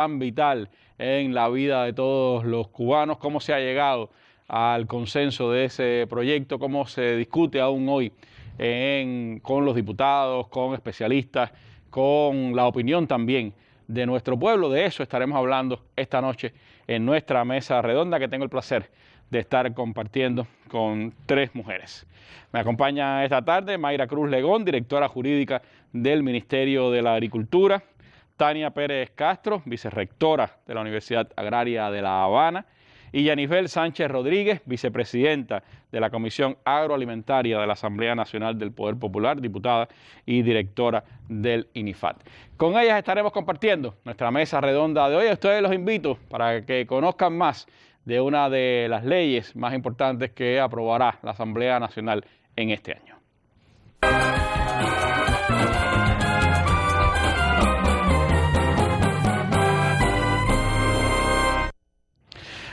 tan vital en la vida de todos los cubanos, cómo se ha llegado al consenso de ese proyecto, cómo se discute aún hoy con los diputados, con especialistas, con la opinión también de nuestro pueblo. De eso estaremos hablando esta noche en nuestra mesa redonda, que tengo el placer de estar compartiendo con tres mujeres. Me acompaña esta tarde Mayra Cruz Legón, directora jurídica del Ministerio de la Agricultura; Tania Pérez Castro, vicerrectora de la Universidad Agraria de La Habana; y Yanifel Sánchez Rodríguez, vicepresidenta de la Comisión Agroalimentaria de la Asamblea Nacional del Poder Popular, diputada y directora del INIFAD. Con ellas estaremos compartiendo nuestra mesa redonda de hoy. A ustedes los invito para que conozcan más de una de las leyes más importantes que aprobará la Asamblea Nacional en este año.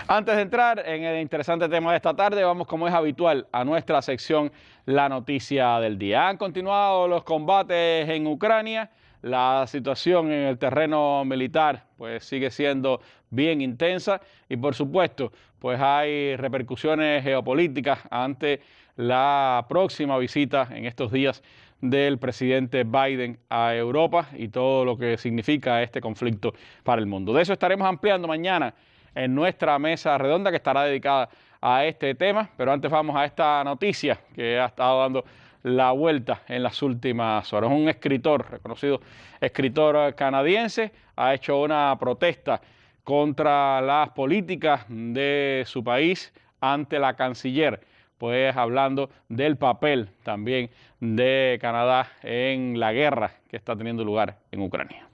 Antes de entrar en el interesante tema de esta tarde, vamos, como es habitual, a nuestra sección La Noticia del Día. Han continuado los combates en Ucrania. La situación en el terreno militar pues sigue siendo bien intensa y, por supuesto, pues hay repercusiones geopolíticas ante la próxima visita en estos días del presidente Biden a Europa y todo lo que significa este conflicto para el mundo. De eso estaremos ampliando mañana en nuestra mesa redonda, que estará dedicada a este tema. Pero antes vamos a esta noticia que ha estado dando la vuelta en las últimas horas. Un escritor, reconocido escritor canadiense, ha hecho una protesta contra las políticas de su país ante la canciller, pues hablando del papel también de Canadá en la guerra que está teniendo lugar en Ucrania.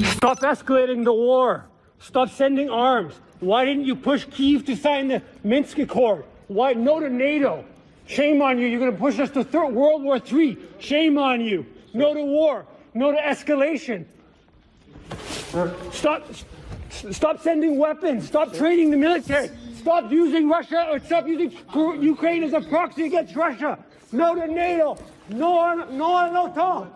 Stop escalating the war. Stop sending arms. Why didn't you push Kyiv to sign the Minsk Accord? Why no to NATO? Shame on you. You're going to push us to World War III. Shame on you. No to war. No to escalation. Stop sending weapons. Stop training the military. Stop using Russia or stop using Ukraine as a proxy against Russia. No to NATO. No, Tom.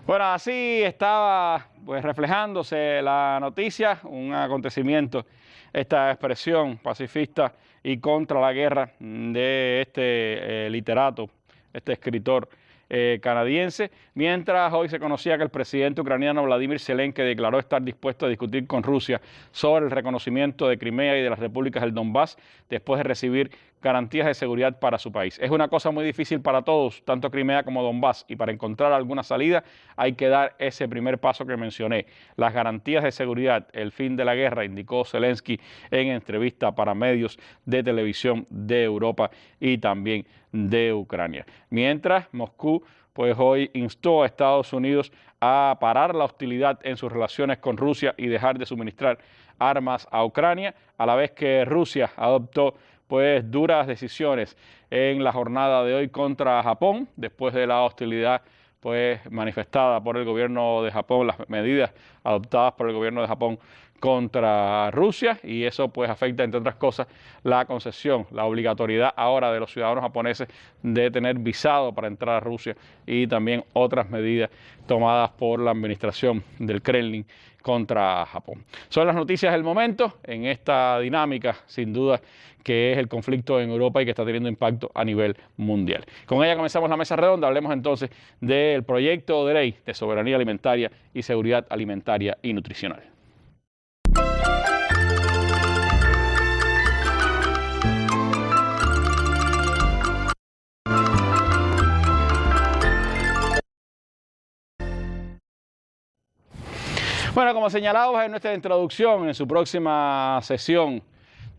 Bueno, así estaba pues reflejándose la noticia, un acontecimiento, esta expresión pacifista y contra la guerra de este literato, este escritor canadiense, mientras hoy se conocía que el presidente ucraniano Vladimir Zelensky declaró estar dispuesto a discutir con Rusia sobre el reconocimiento de Crimea y de las repúblicas del Donbass después de recibir garantías de seguridad para su país. Es una cosa muy difícil para todos, tanto Crimea como Donbass, y para encontrar alguna salida hay que dar ese primer paso que mencioné, las garantías de seguridad, el fin de la guerra, indicó Zelensky en entrevista para medios de televisión de Europa y también de Ucrania. Mientras Moscú pues hoy instó a Estados Unidos a parar la hostilidad en sus relaciones con Rusia y dejar de suministrar armas a Ucrania, a la vez que Rusia adoptó pues duras decisiones en la jornada de hoy contra Japón, después de la hostilidad pues manifestada por el gobierno de Japón, las medidas adoptadas por el gobierno de Japón contra Rusia, y eso pues afecta, entre otras cosas, la concesión, la obligatoriedad ahora de los ciudadanos japoneses de tener visado para entrar a Rusia, y también otras medidas tomadas por la administración del Kremlin contra Japón. Son las noticias del momento en esta dinámica, sin duda, que es el conflicto en Europa y que está teniendo impacto a nivel mundial. Con ella comenzamos la mesa redonda. Hablemos entonces del proyecto de ley de soberanía alimentaria y seguridad alimentaria y nutricional. Bueno, como señalamos en nuestra introducción, en su próxima sesión,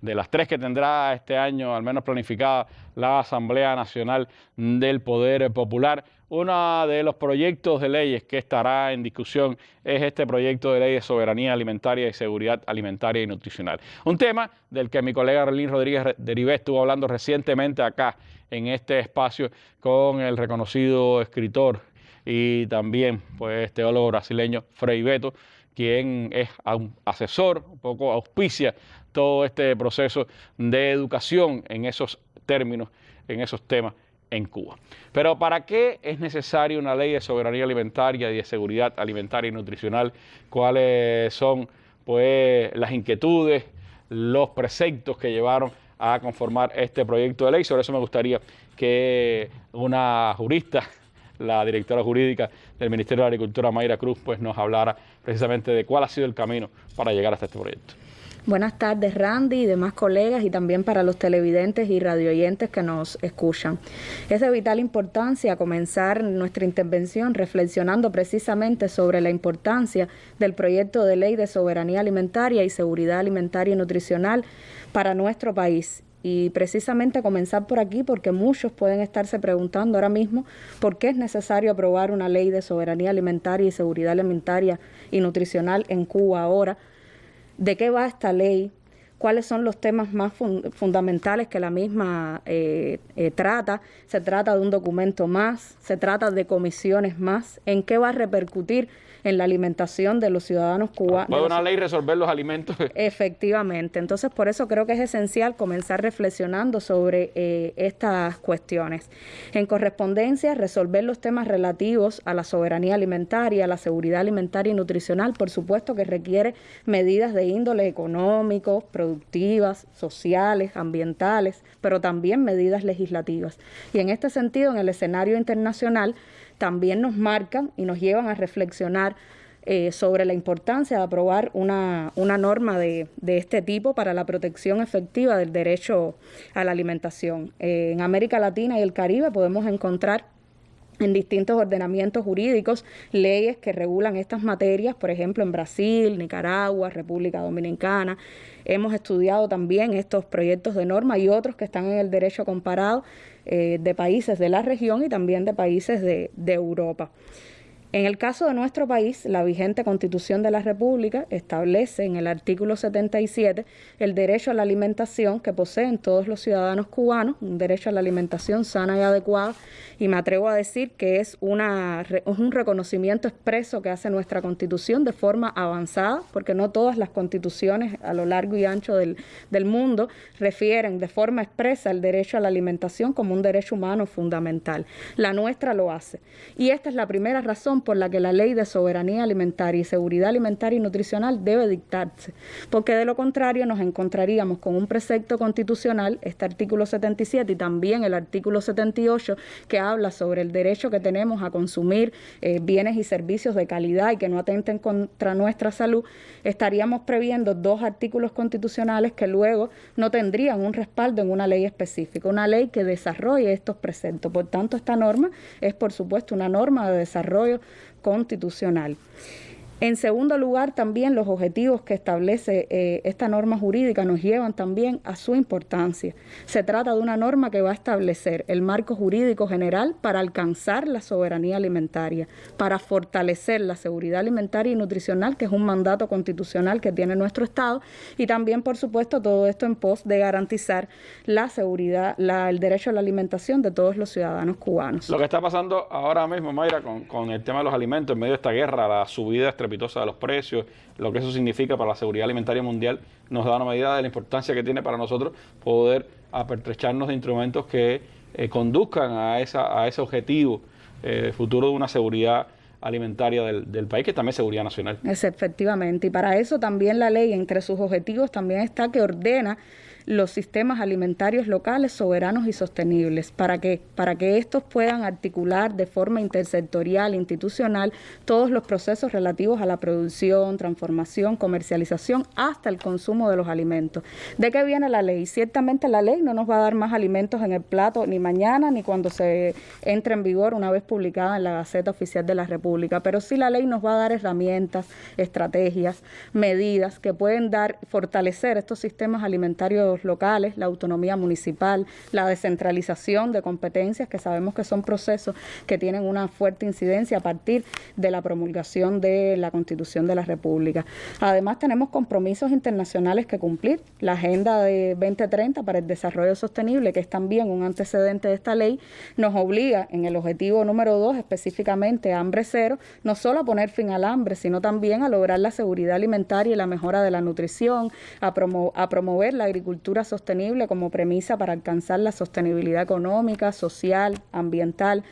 de las tres que tendrá este año, al menos planificada, la Asamblea Nacional del Poder Popular, uno de los proyectos de leyes que estará en discusión es este proyecto de ley de soberanía alimentaria y seguridad alimentaria y nutricional. Un tema del que mi colega Relín Rodríguez Deribé estuvo hablando recientemente acá en este espacio con el reconocido escritor y también pues teólogo brasileño Frei Beto, quien es un asesor, un poco auspicia todo este proceso de educación en esos términos, en esos temas en Cuba. Pero ¿para qué es necesaria una ley de soberanía alimentaria y de seguridad alimentaria y nutricional? ¿Cuáles son pues las inquietudes, los preceptos que llevaron a conformar este proyecto de ley? Sobre eso me gustaría que una jurista, la directora jurídica del Ministerio de Agricultura, Mayra Cruz, pues nos hablara precisamente de cuál ha sido el camino para llegar hasta este proyecto. Buenas tardes, Randy y demás colegas, y también para los televidentes y radioyentes que nos escuchan. Es de vital importancia comenzar nuestra intervención reflexionando precisamente sobre la importancia del proyecto de ley de soberanía alimentaria y seguridad alimentaria y nutricional para nuestro país. Y precisamente comenzar por aquí porque muchos pueden estarse preguntando ahora mismo por qué es necesario aprobar una ley de soberanía alimentaria y seguridad alimentaria y nutricional en Cuba ahora. ¿De qué va esta ley? ¿Cuáles son los temas más fundamentales que la misma trata? ¿Se trata de un documento más? ¿Se trata de comisiones más? ¿En qué va a repercutir en la alimentación de los ciudadanos cubanos? ¿Puede una ley resolver los alimentos? Efectivamente. Entonces, por eso creo que es esencial comenzar reflexionando sobre estas cuestiones. En correspondencia, resolver los temas relativos a la soberanía alimentaria, a la seguridad alimentaria y nutricional, por supuesto que requiere medidas de índole económico, productivas, sociales, ambientales, pero también medidas legislativas. Y en este sentido, en el escenario internacional, también nos marcan y nos llevan a reflexionar sobre la importancia de aprobar una norma de este tipo para la protección efectiva del derecho a la alimentación. En América Latina y el Caribe podemos encontrar en distintos ordenamientos jurídicos leyes que regulan estas materias, por ejemplo en Brasil, Nicaragua, República Dominicana. Hemos estudiado también estos proyectos de norma y otros que están en el derecho comparado de países de la región y también de países de Europa. En el caso de nuestro país, la vigente Constitución de la República establece en el artículo 77 el derecho a la alimentación que poseen todos los ciudadanos cubanos, un derecho a la alimentación sana y adecuada, y me atrevo a decir que es un reconocimiento expreso que hace nuestra Constitución de forma avanzada, porque no todas las constituciones a lo largo y ancho del mundo refieren de forma expresa el derecho a la alimentación como un derecho humano fundamental. La nuestra lo hace. Y esta es la primera razón por la que la ley de soberanía alimentaria y seguridad alimentaria y nutricional debe dictarse, porque de lo contrario nos encontraríamos con un precepto constitucional, este artículo 77 y también el artículo 78, que habla sobre el derecho que tenemos a consumir bienes y servicios de calidad y que no atenten contra nuestra salud. Estaríamos previendo dos artículos constitucionales que luego no tendrían un respaldo en una ley específica, una ley que desarrolle estos preceptos. Por tanto, esta norma es, por supuesto, una norma de desarrollo constitucional. En segundo lugar, también los objetivos que establece esta norma jurídica nos llevan también a su importancia. Se trata de una norma que va a establecer el marco jurídico general para alcanzar la soberanía alimentaria, para fortalecer la seguridad alimentaria y nutricional, que es un mandato constitucional que tiene nuestro Estado, y también, por supuesto, todo esto en pos de garantizar la seguridad, el derecho a la alimentación de todos los ciudadanos cubanos. Lo que está pasando ahora mismo, Mayra, con el tema de los alimentos, en medio de esta guerra, la subida estrepitosa de los precios, lo que eso significa para la seguridad alimentaria mundial, nos da una medida de la importancia que tiene para nosotros poder apertrecharnos de instrumentos que conduzcan a ese objetivo futuro de una seguridad alimentaria del país, que también es seguridad nacional. Es efectivamente, y para eso también la ley, entre sus objetivos, también está que ordena los sistemas alimentarios locales soberanos y sostenibles, para que estos puedan articular de forma intersectorial, institucional, todos los procesos relativos a la producción, transformación, comercialización, hasta el consumo de los alimentos. ¿De qué viene la ley? Ciertamente la ley no nos va a dar más alimentos en el plato ni mañana ni cuando se entre en vigor una vez publicada en la Gaceta Oficial de la República, pero sí la ley nos va a dar herramientas, estrategias, medidas que pueden fortalecer estos sistemas alimentarios locales, la autonomía municipal, la descentralización de competencias, que sabemos que son procesos que tienen una fuerte incidencia a partir de la promulgación de la Constitución de la República. Además, tenemos compromisos internacionales que cumplir. La Agenda de 2030 para el Desarrollo Sostenible, que es también un antecedente de esta ley, nos obliga en el objetivo número 2, específicamente hambre cero, no solo a poner fin al hambre, sino también a lograr la seguridad alimentaria y la mejora de la nutrición, a promover la agricultura agricultura sostenible como premisa para alcanzar la sostenibilidad económica, social, ambiental.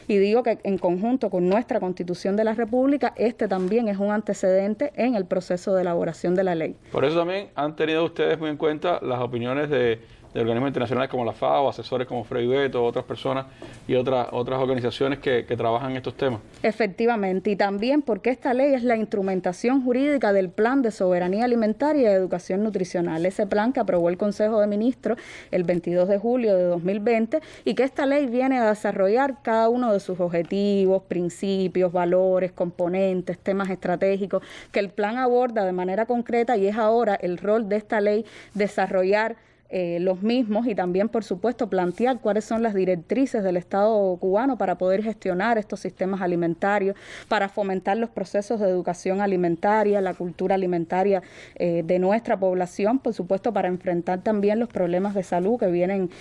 Y digo que en conjunto con nuestra Constitución de la República, este también es un antecedente en el proceso de elaboración de la ley. Por eso también han tenido ustedes muy en cuenta las opiniones de organismos internacionales como la FAO, asesores como Frei Beto, otras personas y otras organizaciones que trabajan en estos temas. Efectivamente, y también porque esta ley es la instrumentación jurídica del Plan de Soberanía Alimentaria y Educación Nutricional, ese plan que aprobó el Consejo de Ministros el 22 de julio de 2020 y que esta ley viene a desarrollar cada uno de sus objetivos, principios, valores, componentes, temas estratégicos que el plan aborda de manera concreta, y es ahora el rol de esta ley desarrollar los mismos y también, por supuesto, plantear cuáles son las directrices del Estado cubano para poder gestionar estos sistemas alimentarios, para fomentar los procesos de educación alimentaria, la cultura alimentaria de nuestra población, por supuesto, para enfrentar también los problemas de salud que vienen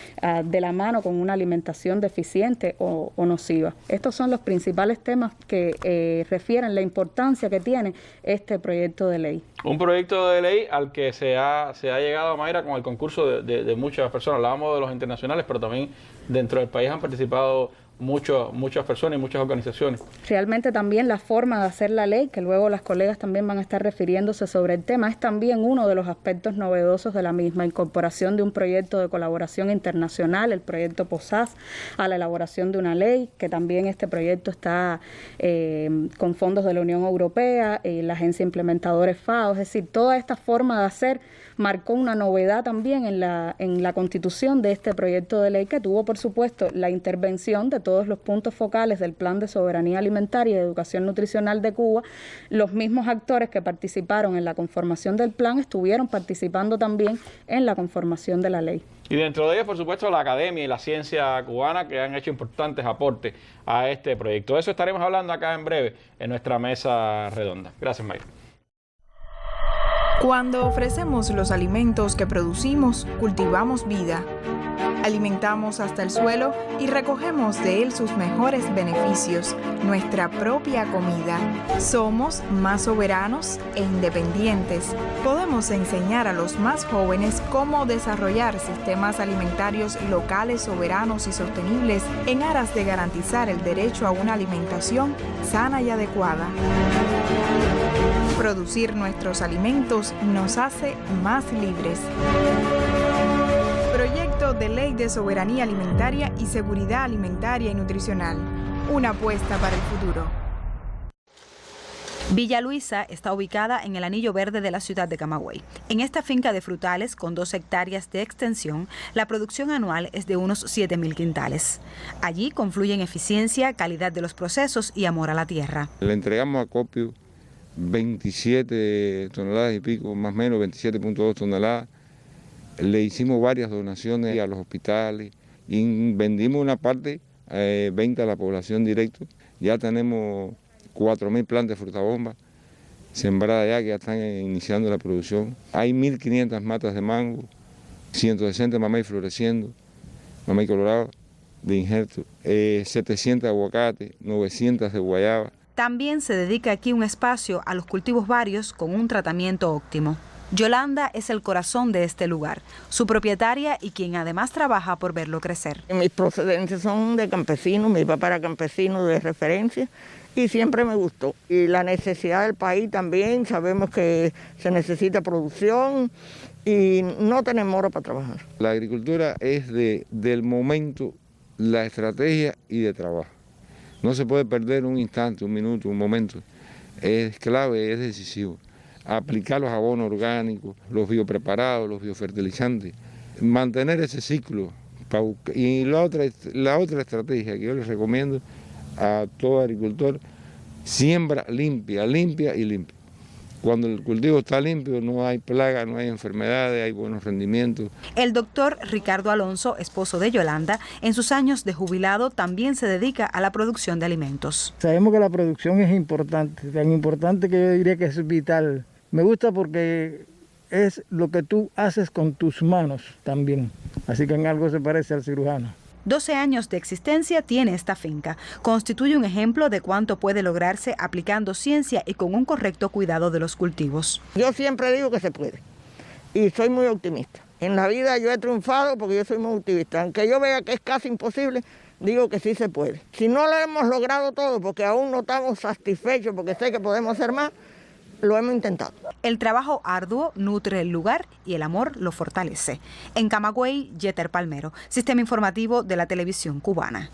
de la mano con una alimentación deficiente o nociva. Estos son los principales temas que refieren la importancia que tiene este proyecto de ley. Un proyecto de ley al que se ha llegado, Mayra, con el concurso de muchas personas. Hablábamos de los internacionales, pero también dentro del país han participado muchas personas y muchas organizaciones. Realmente también la forma de hacer la ley, que luego las colegas también van a estar refiriéndose sobre el tema, es también uno de los aspectos novedosos de la misma, incorporación de un proyecto de colaboración internacional, el proyecto POSAS, a la elaboración de una ley, que también este proyecto está con fondos de la Unión Europea, la agencia implementadora FAO, es decir, toda esta forma de hacer marcó una novedad también en la constitución de este proyecto de ley, que tuvo, por supuesto, la intervención de todos los puntos focales del Plan de Soberanía Alimentaria y Educación Nutricional de Cuba. Los mismos actores que participaron en la conformación del plan estuvieron participando también en la conformación de la ley. Y dentro de ellos, por supuesto, la academia y la ciencia cubana, que han hecho importantes aportes a este proyecto. De eso estaremos hablando acá en breve en nuestra mesa redonda. Gracias, Mayra. Cuando ofrecemos los alimentos que producimos, cultivamos vida. Alimentamos hasta el suelo y recogemos de él sus mejores beneficios, nuestra propia comida. Somos más soberanos e independientes. Podemos enseñar a los más jóvenes cómo desarrollar sistemas alimentarios locales, soberanos y sostenibles en aras de garantizar el derecho a una alimentación sana y adecuada. Producir nuestros alimentos nos hace más libres. Proyecto de Ley de Soberanía Alimentaria y Seguridad Alimentaria y Nutricional. Una apuesta para el futuro. Villa Luisa está ubicada en el anillo verde de la ciudad de Camagüey. En esta finca de frutales con 2 hectáreas de extensión, la producción anual es de unos 7.000 quintales. Allí confluyen eficiencia, calidad de los procesos y amor a la tierra. Le entregamos a Copio 27 toneladas y pico, más o menos 27.2 toneladas. Le hicimos varias donaciones a los hospitales y vendimos una parte, venta a la población directo. Ya tenemos 4.000 plantas de frutabomba sembradas ya, que ya están iniciando la producción. Hay 1.500 matas de mango, 160 mamey floreciendo, mamey colorado de injerto, 700 de aguacate, 900 de guayaba. También se dedica aquí un espacio a los cultivos varios con un tratamiento óptimo. Yolanda es el corazón de este lugar, su propietaria y quien además trabaja por verlo crecer. Mis procedencias son de campesinos, mi papá era campesino de referencia y siempre me gustó. Y la necesidad del país también, sabemos que se necesita producción y no tenemos hora para trabajar. La agricultura es del momento, la estrategia y de trabajo. No se puede perder un instante, un minuto, un momento. Es clave, es decisivo. Aplicar los abonos orgánicos, los biopreparados, los biofertilizantes, mantener ese ciclo. Y la otra estrategia que yo les recomiendo a todo agricultor, siembra limpia, limpia y limpia. Cuando el cultivo está limpio no hay plaga, no hay enfermedades, hay buenos rendimientos. El doctor Ricardo Alonso, esposo de Yolanda, en sus años de jubilado también se dedica a la producción de alimentos. Sabemos que la producción es importante, tan importante que yo diría que es vital. Me gusta porque es lo que tú haces con tus manos también, así que en algo se parece al cirujano. 12 años de existencia tiene esta finca. Constituye un ejemplo de cuánto puede lograrse aplicando ciencia y con un correcto cuidado de los cultivos. Yo siempre digo que se puede y soy muy optimista En la vida yo he triunfado porque yo soy muy optimista. Aunque yo vea que es casi imposible, digo que sí se puede. Si no lo hemos logrado todo, porque aún no estamos satisfechos, porque sé que podemos hacer más, lo hemos intentado. El trabajo arduo nutre el lugar y el amor lo fortalece. En Camagüey, Yeter Palmero, Sistema Informativo de la Televisión Cubana.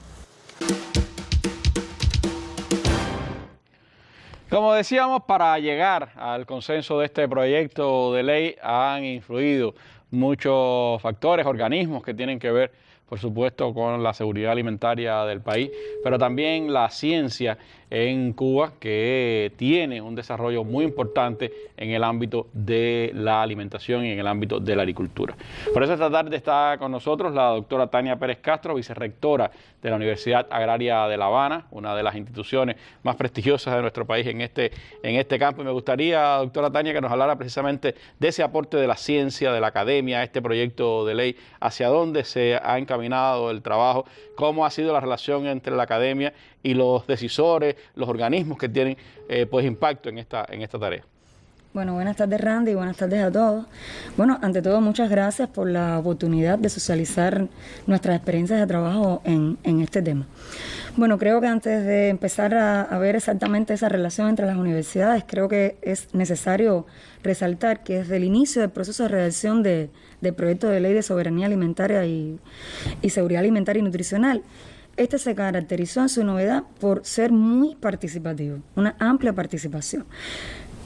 Como decíamos, para llegar al consenso de este proyecto de ley han influido muchos factores, organismos que tienen que ver, por supuesto, con la seguridad alimentaria del país, pero también la ciencia en Cuba, que tiene un desarrollo muy importante en el ámbito de la alimentación y en el ámbito de la agricultura. Por eso esta tarde está con nosotros la doctora Tania Pérez Castro, vicerrectora de la Universidad Agraria de La Habana, una de las instituciones más prestigiosas de nuestro país en este campo. Y me gustaría, doctora Tania, que nos hablara precisamente de ese aporte de la ciencia, de la academia, a este proyecto de ley, hacia dónde se ha encaminado el trabajo, cómo ha sido la relación entre la academia y los decisores, los organismos que tienen pues impacto en esta tarea. Bueno, buenas tardes, Randy, y buenas tardes a todos. Bueno, ante todo, muchas gracias por la oportunidad de socializar nuestras experiencias de trabajo en este tema. Bueno, creo que antes de empezar a ver exactamente esa relación entre las universidades, creo que es necesario resaltar que desde el inicio del proceso de redacción del proyecto de ley de soberanía alimentaria y seguridad alimentaria y nutricional, este se caracterizó en su novedad por ser muy participativo, una amplia participación.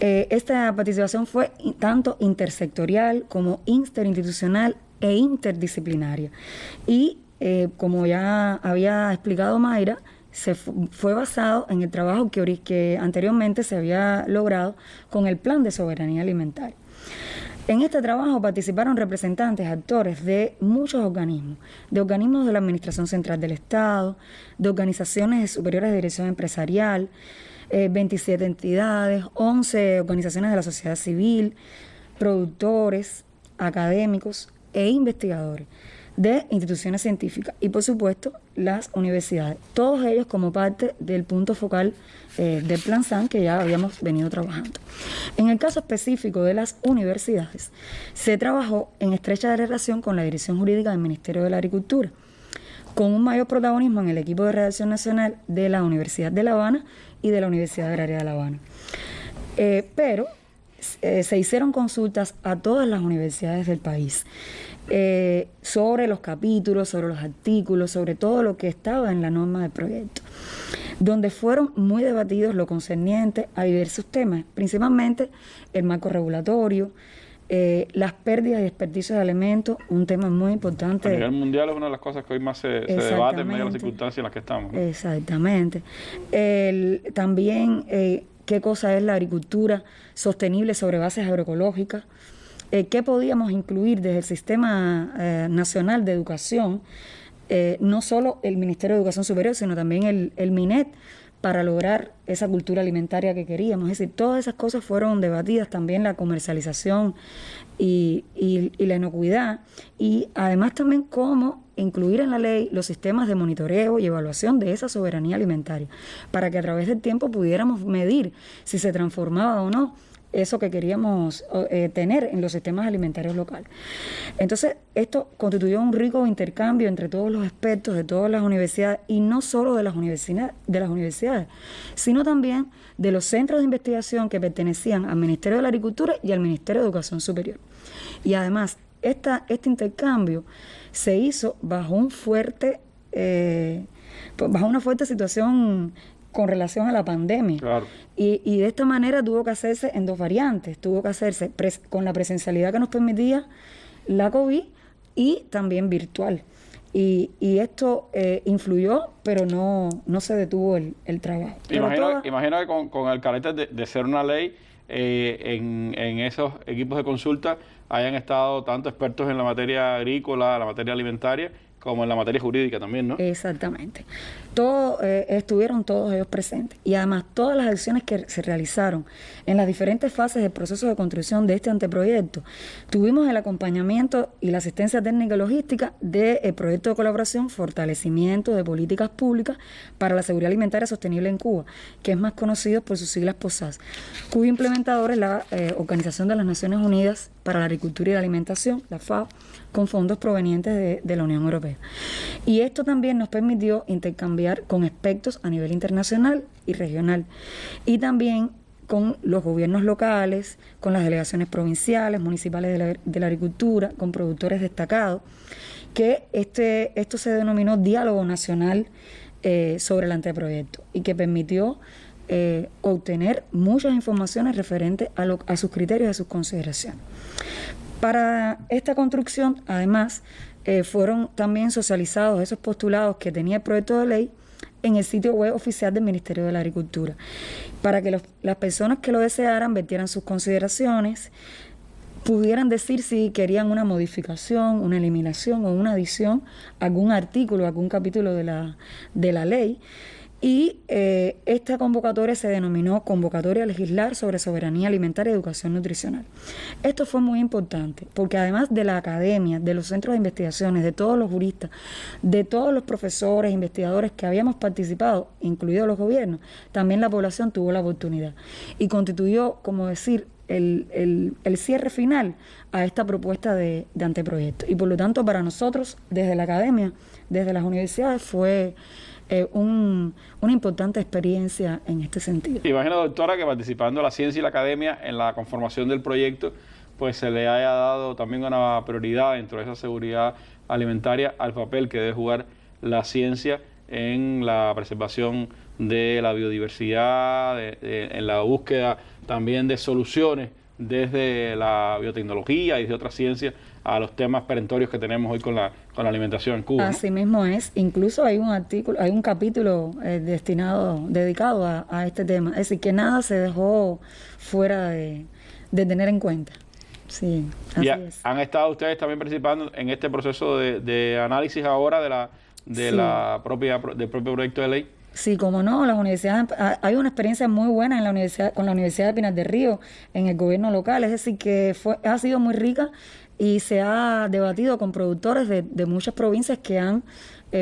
Esta participación fue tanto intersectorial como interinstitucional e interdisciplinaria. Y como ya había explicado Mayra, fue basado en el trabajo que anteriormente se había logrado con el Plan de Soberanía Alimentaria. En este trabajo participaron representantes, actores de muchos organismos, de organismos de la Administración Central del Estado, de organizaciones superiores de dirección empresarial, 27 entidades, 11 organizaciones de la sociedad civil, productores, académicos e investigadores de instituciones científicas y, por supuesto, las universidades. Todos ellos como parte del punto focal del Plan SAN que ya habíamos venido trabajando. En el caso específico de las universidades, se trabajó en estrecha relación con la Dirección Jurídica del Ministerio de la Agricultura, con un mayor protagonismo en el equipo de redacción nacional de la Universidad de La Habana y de la Universidad Agraria de La Habana. Pero se hicieron consultas a todas las universidades del país sobre los capítulos, sobre los artículos, sobre todo lo que estaba en la norma del proyecto, donde fueron muy debatidos lo concerniente a diversos temas, principalmente el marco regulatorio, las pérdidas y desperdicios de alimentos, un tema muy importante. A nivel mundial es una de las cosas que hoy más se debate en medio de las circunstancias en las que estamos, ¿no? Exactamente. También qué cosa es la agricultura sostenible sobre bases agroecológicas, qué podíamos incluir desde el Sistema Nacional de Educación, no solo el Ministerio de Educación Superior, sino también el MINET, para lograr esa cultura alimentaria que queríamos. Es decir, todas esas cosas fueron debatidas, también la comercialización y la inocuidad, y además también cómo incluir en la ley los sistemas de monitoreo y evaluación de esa soberanía alimentaria, para que a través del tiempo pudiéramos medir si se transformaba o no eso que queríamos tener en los sistemas alimentarios locales. Entonces, esto constituyó un rico intercambio entre todos los expertos de todas las universidades, y no solo de las universidades, sino también de los centros de investigación que pertenecían al Ministerio de la Agricultura y al Ministerio de Educación Superior. Y además, este intercambio se hizo bajo una fuerte situación con relación a la pandemia. Claro. Y de esta manera tuvo que hacerse en dos variantes. Tuvo que hacerse con la presencialidad que nos permitía la COVID y también virtual. Y esto influyó, pero no se detuvo el trabajo. Imagino que con el carácter de ser una ley, en esos equipos de consulta hayan estado tanto expertos en la materia agrícola, la materia alimentaria, como en la materia jurídica también, ¿no? Exactamente. Estuvieron todos ellos presentes. Y además todas las acciones que se realizaron en las diferentes fases del proceso de construcción de este anteproyecto, tuvimos el acompañamiento y la asistencia técnica y logística del proyecto de colaboración Fortalecimiento de Políticas Públicas para la Seguridad Alimentaria Sostenible en Cuba, que es más conocido por sus siglas POSAS, cuyo implementador es la Organización de las Naciones Unidas para la Agricultura y la Alimentación, la FAO, con fondos provenientes de la Unión Europea. Y esto también nos permitió intercambiar con expertos a nivel internacional y regional, y también con los gobiernos locales, con las delegaciones provinciales, municipales de la agricultura, con productores destacados, que esto se denominó Diálogo Nacional sobre el anteproyecto, y que permitió obtener muchas informaciones referentes a sus criterios y a sus consideraciones. Para esta construcción, además, fueron también socializados esos postulados que tenía el proyecto de ley en el sitio web oficial del Ministerio de la Agricultura, para que las personas que lo desearan vertieran sus consideraciones, pudieran decir si querían una modificación, una eliminación o una adición a algún artículo, a algún capítulo de la ley. Y esta convocatoria se denominó Convocatoria a Legislar sobre Soberanía Alimentaria y Educación Nutricional. Esto fue muy importante porque además de la academia, de los centros de investigaciones, de todos los juristas, de todos los profesores, investigadores que habíamos participado, incluidos los gobiernos, también la población tuvo la oportunidad y constituyó, como decir, el cierre final a esta propuesta de anteproyecto. Y por lo tanto, para nosotros, desde la academia, desde las universidades, fue una importante experiencia en este sentido. Imagino, doctora, que participando la ciencia y la academia en la conformación del proyecto, pues se le haya dado también una prioridad dentro de esa seguridad alimentaria al papel que debe jugar la ciencia en la preservación de la biodiversidad, en la búsqueda también de soluciones desde la biotecnología y de otras ciencias a los temas perentorios que tenemos hoy con la alimentación en Cuba, ¿no? Así mismo es. Incluso hay un capítulo dedicado a este tema. Es decir, que nada se dejó fuera de tener en cuenta. Sí, así es. ¿Han estado ustedes también participando en este proceso de análisis ahora del propio proyecto de ley? Sí, como no, las universidades, hay una experiencia muy buena con la Universidad de Pinar del Río, en el gobierno local, es decir, que ha sido muy rica y se ha debatido con productores de muchas provincias que han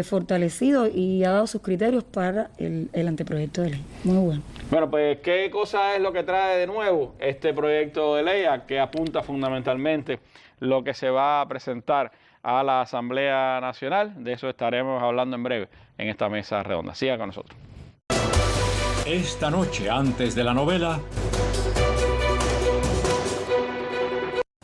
fortalecido y ha dado sus criterios para el anteproyecto de ley. Muy bueno. Bueno, pues, ¿qué cosa es lo que trae de nuevo este proyecto de ley? ¿A qué apunta fundamentalmente lo que se va a presentar a la Asamblea Nacional? De eso estaremos hablando en breve en esta mesa redonda. Sigan con nosotros. Esta noche, antes de la novela...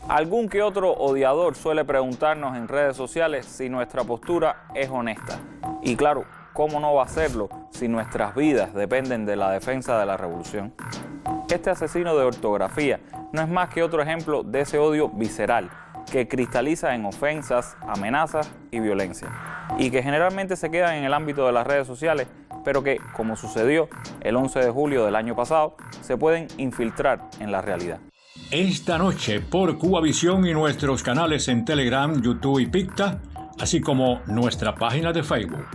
Algún que otro odiador suele preguntarnos en redes sociales si nuestra postura es honesta. Y claro, ¿cómo no va a serlo si nuestras vidas dependen de la defensa de la revolución? Este asesino de ortografía no es más que otro ejemplo de ese odio visceral que cristaliza en ofensas, amenazas y violencia, y que generalmente se quedan en el ámbito de las redes sociales, pero que, como sucedió el 11 de julio del año pasado, se pueden infiltrar en la realidad. Esta noche por Cubavisión y nuestros canales en Telegram, YouTube y Picta, así como nuestra página de Facebook.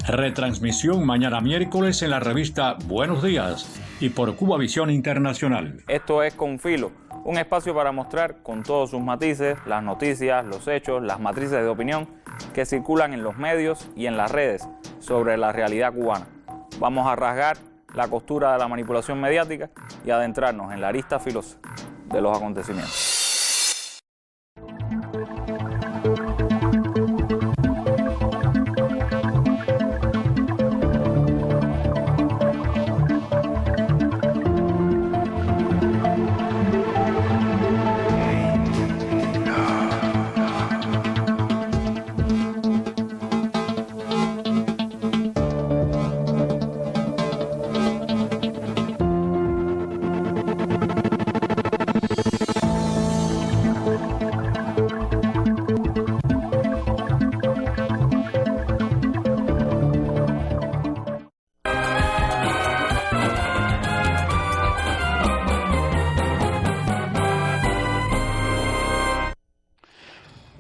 Retransmisión mañana miércoles en la revista Buenos Días y por Cubavisión Internacional. Esto es Con Filo, un espacio para mostrar con todos sus matices las noticias, los hechos, las matrices de opinión que circulan en los medios y en las redes sobre la realidad cubana. Vamos a rasgar la costura de la manipulación mediática y adentrarnos en la arista filosa de los acontecimientos.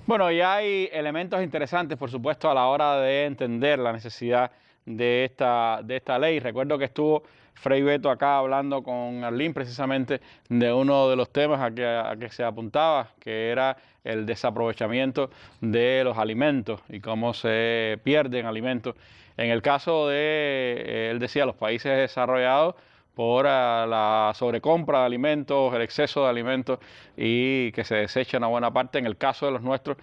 Bueno, y hay elementos interesantes, por supuesto, a la hora de entender la necesidad de esta ley. Recuerdo que estuvo Frei Beto acá hablando con Arlene precisamente de uno de los temas a que se apuntaba, que era el desaprovechamiento de los alimentos y cómo se pierden alimentos. En el caso de, él decía, los países desarrollados, por la sobrecompra de alimentos, el exceso de alimentos y que se desecha una buena parte. En el caso de los nuestros,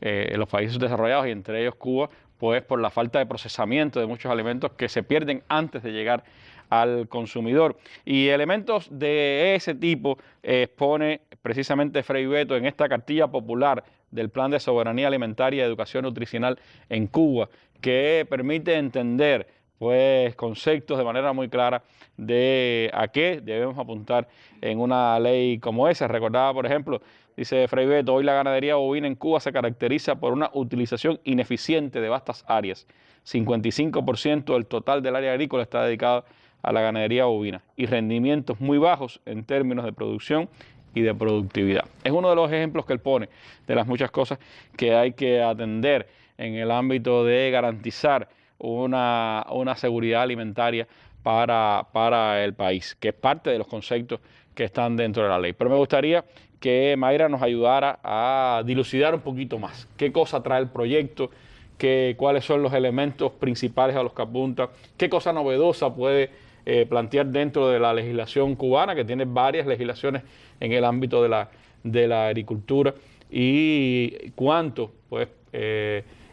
los países desarrollados y entre ellos Cuba, pues por la falta de procesamiento de muchos alimentos que se pierden antes de llegar al consumidor. Y elementos de ese tipo expone precisamente Frei Beto en esta cartilla popular del Plan de Soberanía Alimentaria y Educación Nutricional en Cuba, que permite entender pues conceptos de manera muy clara de a qué debemos apuntar en una ley como esa. Recordaba, por ejemplo, dice Frei Beto, hoy la ganadería bovina en Cuba se caracteriza por una utilización ineficiente de vastas áreas. 55% del total del área agrícola está dedicado a la ganadería bovina y rendimientos muy bajos en términos de producción y de productividad. Es uno de los ejemplos que él pone de las muchas cosas que hay que atender en el ámbito de garantizar una seguridad alimentaria para el país, que es parte de los conceptos que están dentro de la ley. Pero me gustaría que Mayra nos ayudara a dilucidar un poquito más qué cosa trae el proyecto, cuáles son los elementos principales a los que apunta, qué cosa novedosa puede plantear dentro de la legislación cubana, que tiene varias legislaciones en el ámbito de la agricultura, y cuánto pues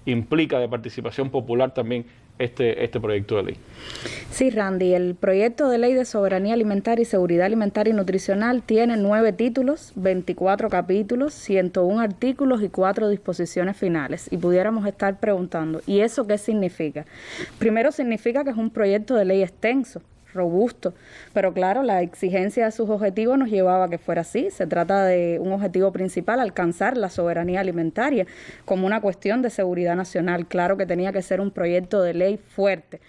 implica de participación popular también este proyecto de ley. Sí, Randy, el proyecto de ley de soberanía alimentaria y seguridad alimentaria y nutricional tiene 9 títulos, 24 capítulos, 101 artículos y 4 disposiciones finales. Y pudiéramos estar preguntando, ¿y eso qué significa? Primero significa que es un proyecto de ley extenso, robusto, pero claro, la exigencia de sus objetivos nos llevaba a que fuera así. Se trata de un objetivo principal, alcanzar la soberanía alimentaria como una cuestión de seguridad nacional. Claro que tenía que ser un proyecto de ley fuerte.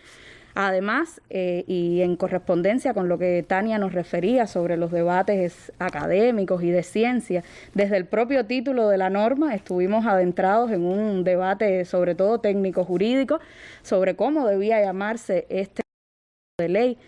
Además, y en correspondencia con lo que Tania nos refería sobre los debates académicos y de ciencia, desde el propio título de la norma estuvimos adentrados en un debate sobre todo técnico-jurídico sobre cómo debía llamarse este de ley.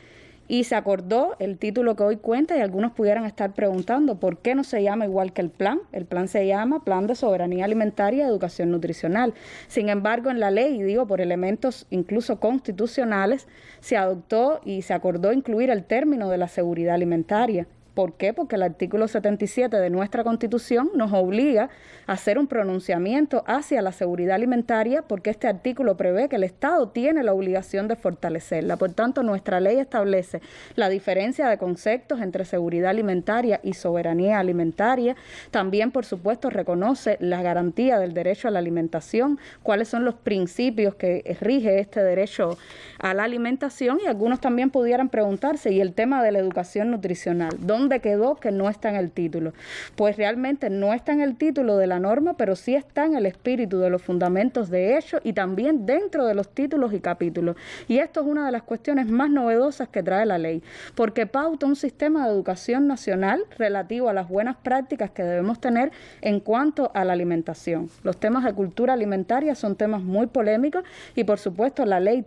Y se acordó el título que hoy cuenta, y algunos pudieran estar preguntando por qué no se llama igual que el plan. El plan se llama Plan de Soberanía Alimentaria y Educación Nutricional. Sin embargo, en la ley, digo, por elementos incluso constitucionales, se adoptó y se acordó incluir el término de la seguridad alimentaria. ¿Por qué? Porque el artículo 77 de nuestra Constitución nos obliga a hacer un pronunciamiento hacia la seguridad alimentaria, porque este artículo prevé que el Estado tiene la obligación de fortalecerla. Por tanto, nuestra ley establece la diferencia de conceptos entre seguridad alimentaria y soberanía alimentaria. También, por supuesto, reconoce la garantía del derecho a la alimentación, cuáles son los principios que rige este derecho a la alimentación, y algunos también pudieran preguntarse, ¿y el tema de la educación nutricional? ¿Dónde quedó que no está en el título? Pues realmente no está en el título de la norma, pero sí está en el espíritu de los fundamentos de hecho y también dentro de los títulos y capítulos. Y esto es una de las cuestiones más novedosas que trae la ley, porque pauta un sistema de educación nacional relativo a las buenas prácticas que debemos tener en cuanto a la alimentación. Los temas de cultura alimentaria son temas muy polémicos y por supuesto la ley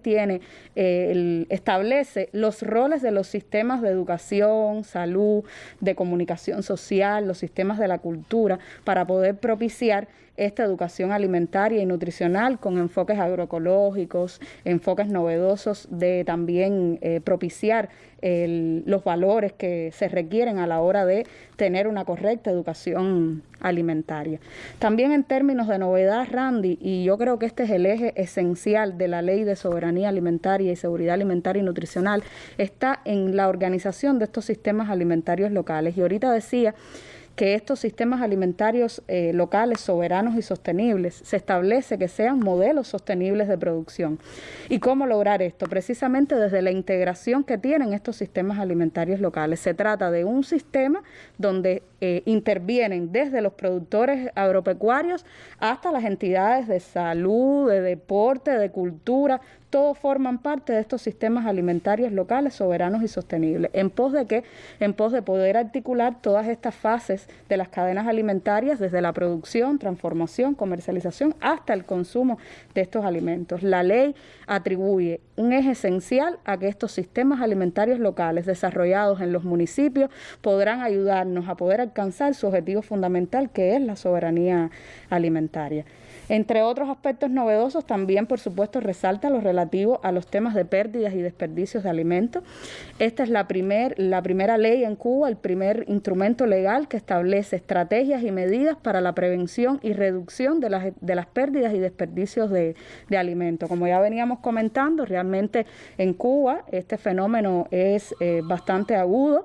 establece los roles de los sistemas de educación, salud, de comunicación social, los sistemas de la cultura, para poder propiciar esta educación alimentaria y nutricional con enfoques agroecológicos, enfoques novedosos de también propiciar los valores que se requieren a la hora de tener una correcta educación alimentaria. También en términos de novedad, Randy, y yo creo que este es el eje esencial de la Ley de Soberanía Alimentaria y Seguridad Alimentaria y Nutricional, está en la organización de estos sistemas alimentarios locales. Y ahorita decía que estos sistemas alimentarios locales, soberanos y sostenibles, se establece que sean modelos sostenibles de producción. ¿Y cómo lograr esto? Precisamente desde la integración que tienen estos sistemas alimentarios locales. Se trata de un sistema donde intervienen desde los productores agropecuarios hasta las entidades de salud, de deporte, de cultura, todos forman parte de estos sistemas alimentarios locales, soberanos y sostenibles. ¿En pos de qué? En pos de poder articular todas estas fases de las cadenas alimentarias, desde la producción, transformación, comercialización, hasta el consumo de estos alimentos. La ley atribuye un eje esencial a que estos sistemas alimentarios locales desarrollados en los municipios podrán ayudarnos a poder alcanzar su objetivo fundamental, que es la soberanía alimentaria. Entre otros aspectos novedosos, también, por supuesto, resalta lo relativo a los temas de pérdidas y desperdicios de alimentos. Esta es la primera ley en Cuba, el primer instrumento legal que establece estrategias y medidas para la prevención y reducción de las pérdidas y desperdicios de alimentos. Como ya veníamos comentando, realmente en Cuba este fenómeno es bastante agudo.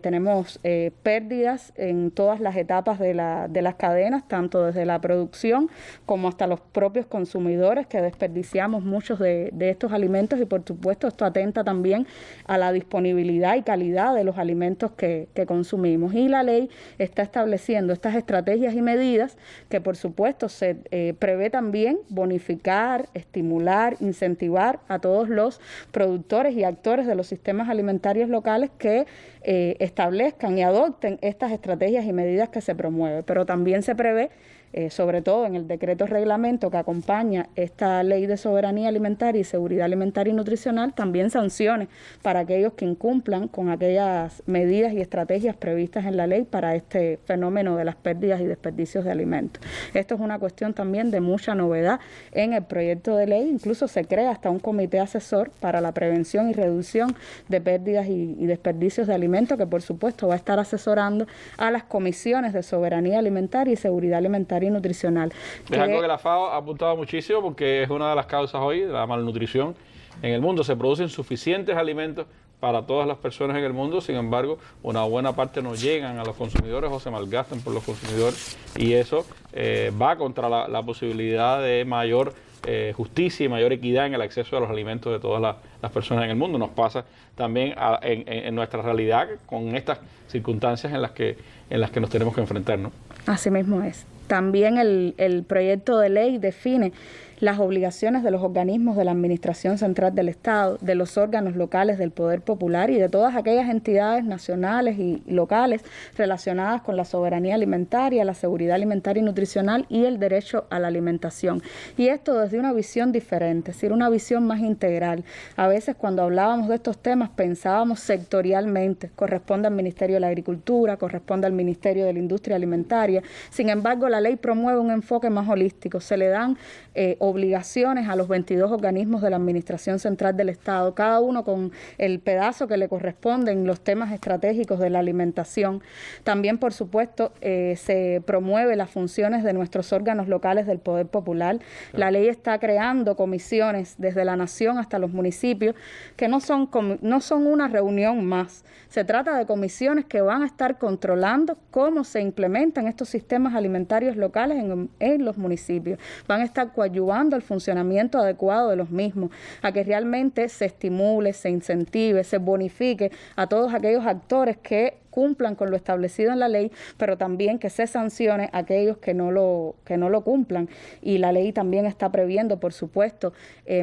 Tenemos pérdidas en todas las etapas de las cadenas, tanto desde la producción como hasta los propios consumidores, que desperdiciamos muchos de estos alimentos, y por supuesto esto atenta también a la disponibilidad y calidad de los alimentos que consumimos. Y la ley está estableciendo estas estrategias y medidas que por supuesto se prevé también bonificar, estimular, incentivar a todos los productores y actores de los sistemas alimentarios locales que establezcan y adopten estas estrategias y medidas que se promueven. Pero también se prevé, sobre todo en el decreto reglamento que acompaña esta ley de soberanía alimentaria y seguridad alimentaria y nutricional, también sanciones para aquellos que incumplan con aquellas medidas y estrategias previstas en la ley para este fenómeno de las pérdidas y desperdicios de alimentos. Esto es una cuestión también de mucha novedad en el proyecto de ley. Incluso se crea hasta un comité asesor para la prevención y reducción de pérdidas y desperdicios de alimentos, que por supuesto va a estar asesorando a las comisiones de soberanía alimentaria y seguridad alimentaria y nutricional. Es algo que la FAO ha apuntado muchísimo, porque es una de las causas hoy de la malnutrición en el mundo. Se producen suficientes alimentos para todas las personas en el mundo, sin embargo, una buena parte no llegan a los consumidores o se malgastan por los consumidores, y eso va contra la posibilidad de mayor justicia y mayor equidad en el acceso a los alimentos de todas las personas en el mundo. Nos pasa también en nuestra realidad con estas circunstancias en las que nos tenemos que enfrentar, ¿no? Así mismo es. También el proyecto de ley define las obligaciones de los organismos de la Administración Central del Estado, de los órganos locales del Poder Popular y de todas aquellas entidades nacionales y locales relacionadas con la soberanía alimentaria, la seguridad alimentaria y nutricional y el derecho a la alimentación. Y esto desde una visión diferente, es decir, una visión más integral. A veces cuando hablábamos de estos temas pensábamos sectorialmente, corresponde al Ministerio de la Agricultura, corresponde al Ministerio de la Industria Alimentaria. Sin embargo, la ley promueve un enfoque más holístico, se le dan obligaciones a los 22 organismos de la Administración Central del Estado, cada uno con el pedazo que le corresponde en los temas estratégicos de la alimentación. También, por supuesto, se promueve las funciones de nuestros órganos locales del Poder Popular. La ley está creando comisiones desde la nación hasta los municipios, que no son una reunión más. Se trata de comisiones que van a estar controlando cómo se implementan estos sistemas alimentarios locales en los municipios. Van a estar coadyuvando el funcionamiento adecuado de los mismos, a que realmente se estimule, se incentive, se bonifique a todos aquellos actores que cumplan con lo establecido en la ley, pero también que se sancione a aquellos que no lo cumplan. Y la ley también está previendo, por supuesto,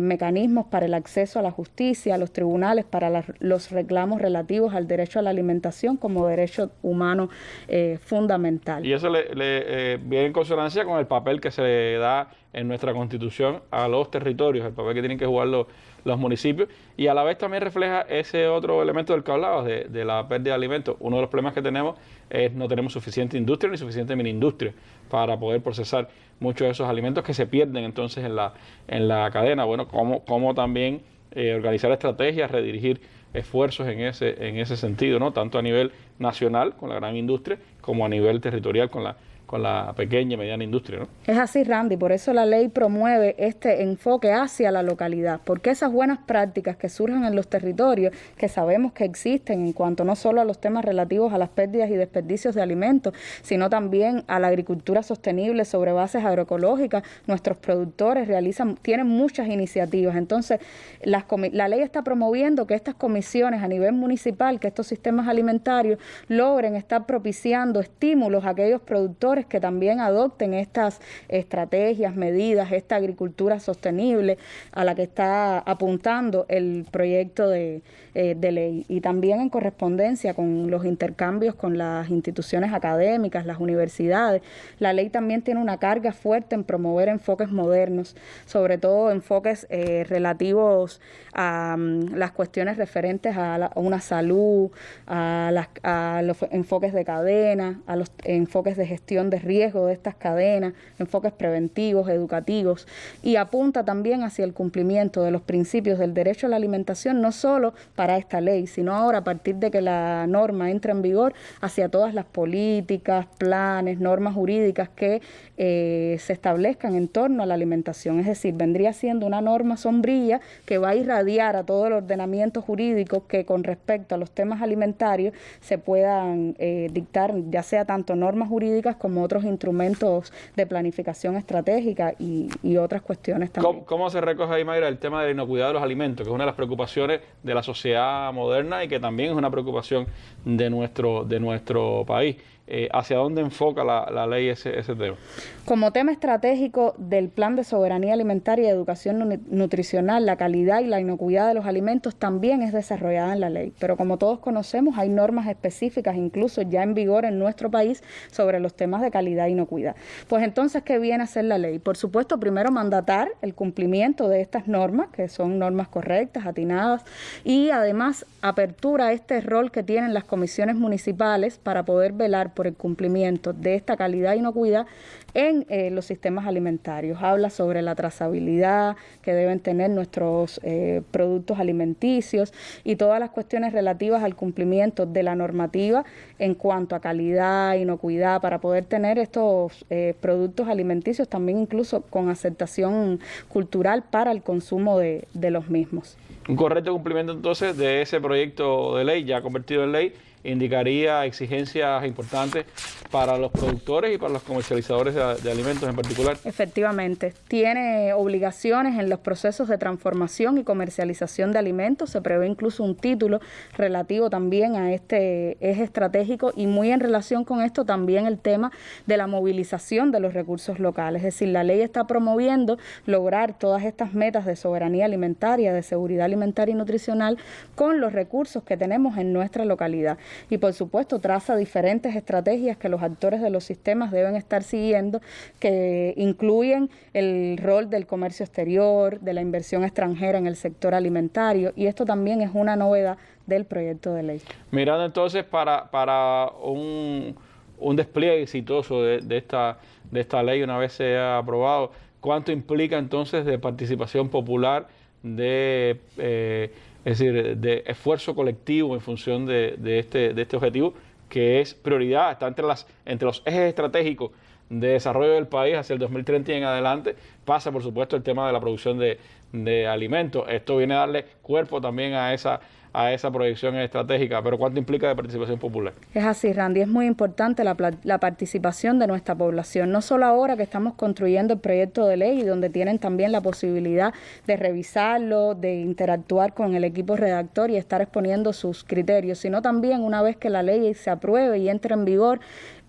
mecanismos para el acceso a la justicia, a los tribunales, para los reclamos relativos al derecho a la alimentación como derecho humano fundamental. Y eso le viene en consonancia con el papel que se le da en nuestra Constitución a los territorios, el papel que tienen que jugar los municipios, y a la vez también refleja ese otro elemento del que hablabas, de la pérdida de alimentos. Uno de los problemas que tenemos es no tenemos suficiente industria ni suficiente mini-industria para poder procesar muchos de esos alimentos que se pierden entonces en la cadena. Bueno, cómo también organizar estrategias, redirigir esfuerzos en ese sentido, ¿no? Tanto a nivel nacional con la gran industria como a nivel territorial con la pequeña y mediana industria, ¿no? Es así, Randy, por eso la ley promueve este enfoque hacia la localidad, porque esas buenas prácticas que surjan en los territorios, que sabemos que existen en cuanto no solo a los temas relativos a las pérdidas y desperdicios de alimentos, sino también a la agricultura sostenible sobre bases agroecológicas, nuestros productores tienen muchas iniciativas. Entonces, la ley está promoviendo que estas comisiones a nivel municipal, que estos sistemas alimentarios logren estar propiciando estímulos a aquellos productores sectores que también adopten estas estrategias, medidas, esta agricultura sostenible a la que está apuntando el proyecto de ley. Y también en correspondencia con los intercambios con las instituciones académicas, las universidades, la ley también tiene una carga fuerte en promover enfoques modernos, sobre todo enfoques relativos a las cuestiones referentes a una salud, a los enfoques de cadena, a los enfoques de gestión de riesgo de estas cadenas, enfoques preventivos, educativos, y apunta también hacia el cumplimiento de los principios del derecho a la alimentación, no solo para esta ley, sino ahora a partir de que la norma entre en vigor, hacia todas las políticas, planes, normas jurídicas que se establezcan en torno a la alimentación. Es decir, vendría siendo una norma sombrilla que va a irradiar a todo el ordenamiento jurídico que con respecto a los temas alimentarios se puedan dictar, ya sea tanto normas jurídicas como otros instrumentos de planificación estratégica y otras cuestiones también. ¿Cómo se recoge ahí, Mayra, el tema de la inocuidad de los alimentos, que es una de las preocupaciones de la sociedad moderna y que también es una preocupación de nuestro país? ¿Hacia dónde enfoca la ley ese tema? Como tema estratégico del Plan de Soberanía Alimentaria y Educación Nutricional, la calidad y la inocuidad de los alimentos también es desarrollada en la ley. Pero como todos conocemos, hay normas específicas, incluso ya en vigor en nuestro país, sobre los temas de calidad e inocuidad. Pues entonces, ¿qué viene a hacer la ley? Por supuesto, primero mandatar el cumplimiento de estas normas, que son normas correctas, atinadas, y además apertura a este rol que tienen las comisiones municipales para poder velar por el cumplimiento de esta calidad e inocuidad en los sistemas alimentarios. Habla sobre la trazabilidad que deben tener nuestros productos alimenticios y todas las cuestiones relativas al cumplimiento de la normativa en cuanto a calidad, inocuidad, para poder tener estos productos alimenticios también incluso con aceptación cultural para el consumo de los mismos. Un correcto cumplimiento entonces de ese proyecto de ley ya convertido en ley indicaría exigencias importantes para los productores y para los comercializadores de alimentos en particular. Efectivamente, tiene obligaciones en los procesos de transformación y comercialización de alimentos. Se prevé incluso un título relativo también a este eje estratégico y muy en relación con esto también el tema de la movilización de los recursos locales. Es decir, la ley está promoviendo lograr todas estas metas de soberanía alimentaria, de seguridad alimentaria y nutricional con los recursos que tenemos en nuestra localidad. Y por supuesto traza diferentes estrategias que los actores de los sistemas deben estar siguiendo, que incluyen el rol del comercio exterior, de la inversión extranjera en el sector alimentario, y esto también es una novedad del proyecto de ley. Mirando entonces para un despliegue exitoso de esta ley una vez sea aprobado, ¿cuánto implica entonces de participación popular, es decir, de esfuerzo colectivo en función de este objetivo, que es prioridad, está entre los ejes estratégicos de desarrollo del país hacia el 2030 y en adelante? Pasa, por supuesto, el tema de la producción de alimentos. Esto viene a darle cuerpo también a esa proyección estratégica, pero ¿cuánto implica de participación popular? Es así, Randy, es muy importante la participación de nuestra población, no solo ahora que estamos construyendo el proyecto de ley y donde tienen también la posibilidad de revisarlo, de interactuar con el equipo redactor y estar exponiendo sus criterios, sino también una vez que la ley se apruebe y entre en vigor,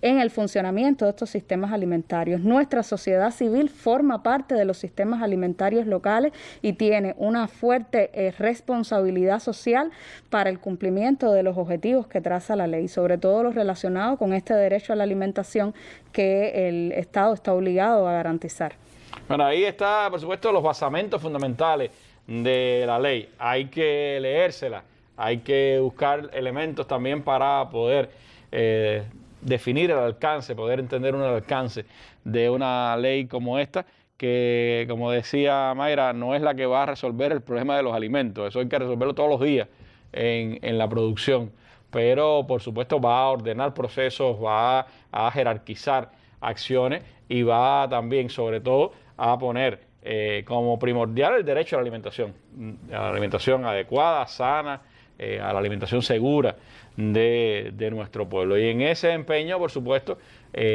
en el funcionamiento de estos sistemas alimentarios. Nuestra sociedad civil forma parte de los sistemas alimentarios locales y tiene una fuerte responsabilidad social para el cumplimiento de los objetivos que traza la ley, sobre todo los relacionados con este derecho a la alimentación que el Estado está obligado a garantizar. Bueno, ahí está, por supuesto, los basamentos fundamentales de la ley. Hay que leérsela, hay que buscar elementos también para poder definir el alcance, poder entender el alcance de una ley como esta, que, como decía Mayra, no es la que va a resolver el problema de los alimentos. Eso hay que resolverlo todos los días en la producción. Pero, por supuesto, va a ordenar procesos, va a jerarquizar acciones y va también, sobre todo, a poner como primordial el derecho a la alimentación adecuada, sana, a la alimentación segura de nuestro pueblo. Y en ese empeño, por supuesto,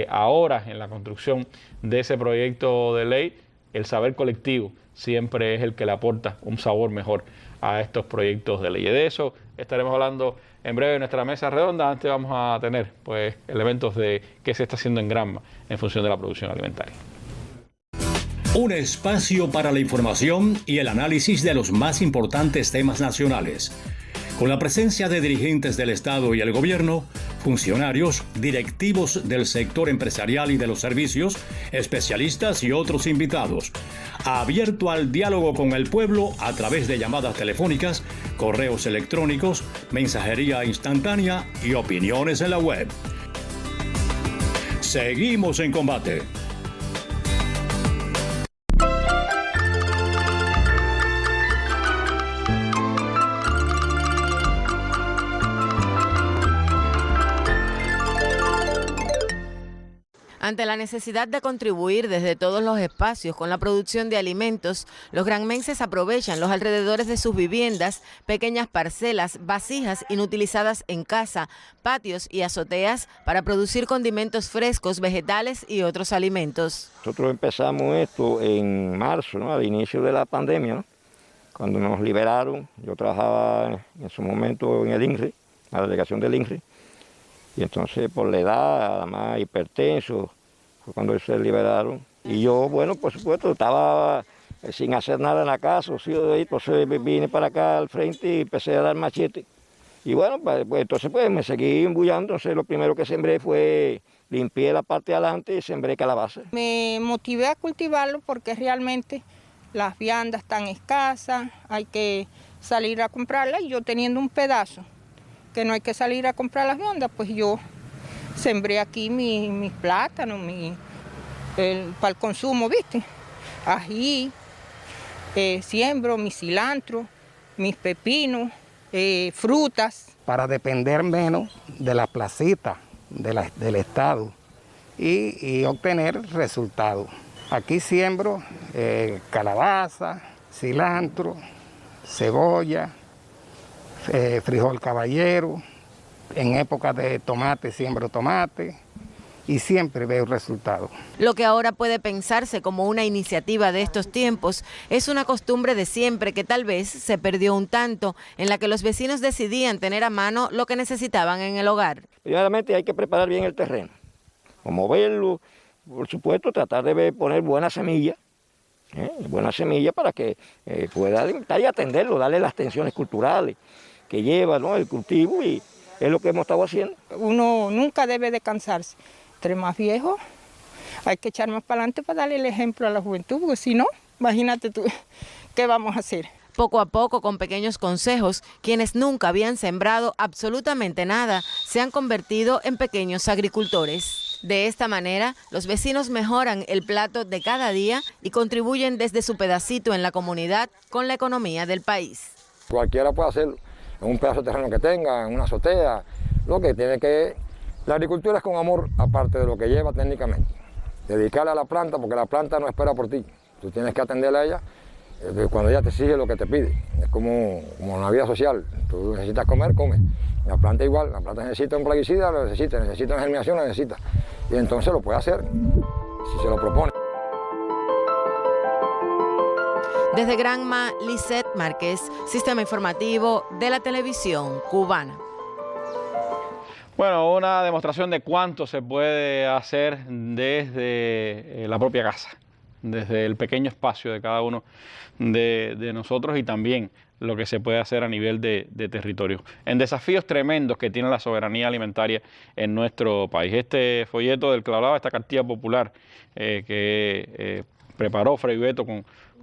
ahora en la construcción de ese proyecto de ley, el saber colectivo siempre es el que le aporta un sabor mejor a estos proyectos de ley. De eso estaremos hablando en breve en nuestra mesa redonda. Antes vamos a tener pues elementos de qué se está haciendo en Granma en función de la producción alimentaria. Un espacio para la información y el análisis de los más importantes temas nacionales. Con la presencia de dirigentes del Estado y el gobierno, funcionarios, directivos del sector empresarial y de los servicios, especialistas y otros invitados. Abierto al diálogo con el pueblo a través de llamadas telefónicas, correos electrónicos, mensajería instantánea y opiniones en la web. Seguimos en combate. Ante la necesidad de contribuir desde todos los espacios con la producción de alimentos, los granmenses aprovechan los alrededores de sus viviendas, pequeñas parcelas, vasijas inutilizadas en casa, patios y azoteas para producir condimentos frescos, vegetales y otros alimentos. Nosotros empezamos esto en marzo, ¿no? Al inicio de la pandemia, ¿no? Cuando nos liberaron. Yo trabajaba en su momento en el INRE, la delegación del INRE, y entonces por la edad, además hipertenso, fue cuando se liberaron. Y yo, bueno, por supuesto, estaba sin hacer nada en la casa, entonces vine para acá al frente y empecé a dar machete. Y bueno, pues entonces me seguí embullando. Entonces lo primero que sembré fue, limpié la parte de adelante y sembré calabaza. Me motivé a cultivarlo porque realmente las viandas están escasas, hay que salir a comprarlas, y yo teniendo un pedazo que no hay que salir a comprar las viandas, pues yo sembré aquí mis plátanos, para el consumo, ¿viste? Ají, siembro mi cilantro, mis pepinos, frutas. Para depender menos de la placita del Estado y obtener resultados. Aquí siembro calabaza, cilantro, cebolla, frijol caballero. En época de tomate siembro tomate y siempre veo resultados. Lo que ahora puede pensarse como una iniciativa de estos tiempos es una costumbre de siempre que tal vez se perdió un tanto, en la que los vecinos decidían tener a mano lo que necesitaban en el hogar. Primeramente hay que preparar bien el terreno, moverlo, por supuesto tratar de poner buena semilla para que pueda y atenderlo, darle las tensiones culturales que lleva, ¿no?, el cultivo, y es lo que hemos estado haciendo. Uno nunca debe de cansarse. Entre más viejo, hay que echar más para adelante para darle el ejemplo a la juventud, porque si no, imagínate tú, ¿qué vamos a hacer? Poco a poco, con pequeños consejos, quienes nunca habían sembrado absolutamente nada, se han convertido en pequeños agricultores. De esta manera, los vecinos mejoran el plato de cada día y contribuyen desde su pedacito en la comunidad con la economía del país. Cualquiera puede hacerlo. En un pedazo de terreno que tenga, en una azotea, lo que tiene que... La agricultura es con amor, aparte de lo que lleva técnicamente. Dedicarle a la planta, porque la planta no espera por ti. Tú tienes que atenderla a ella cuando ella te exige lo que te pide. Es como en la vida social. Tú necesitas comer, come. La planta igual, la planta necesita un plaguicida, lo necesita una germinación, lo necesita. Y entonces lo puede hacer, si se lo propone. Desde Granma, Lisette Márquez, Sistema Informativo de la Televisión Cubana. Bueno, una demostración de cuánto se puede hacer desde la propia casa, desde el pequeño espacio de cada uno de nosotros, y también lo que se puede hacer a nivel de territorio, en desafíos tremendos que tiene la soberanía alimentaria en nuestro país. Este folleto del que hablaba, esta cartilla popular que preparó Fray Beto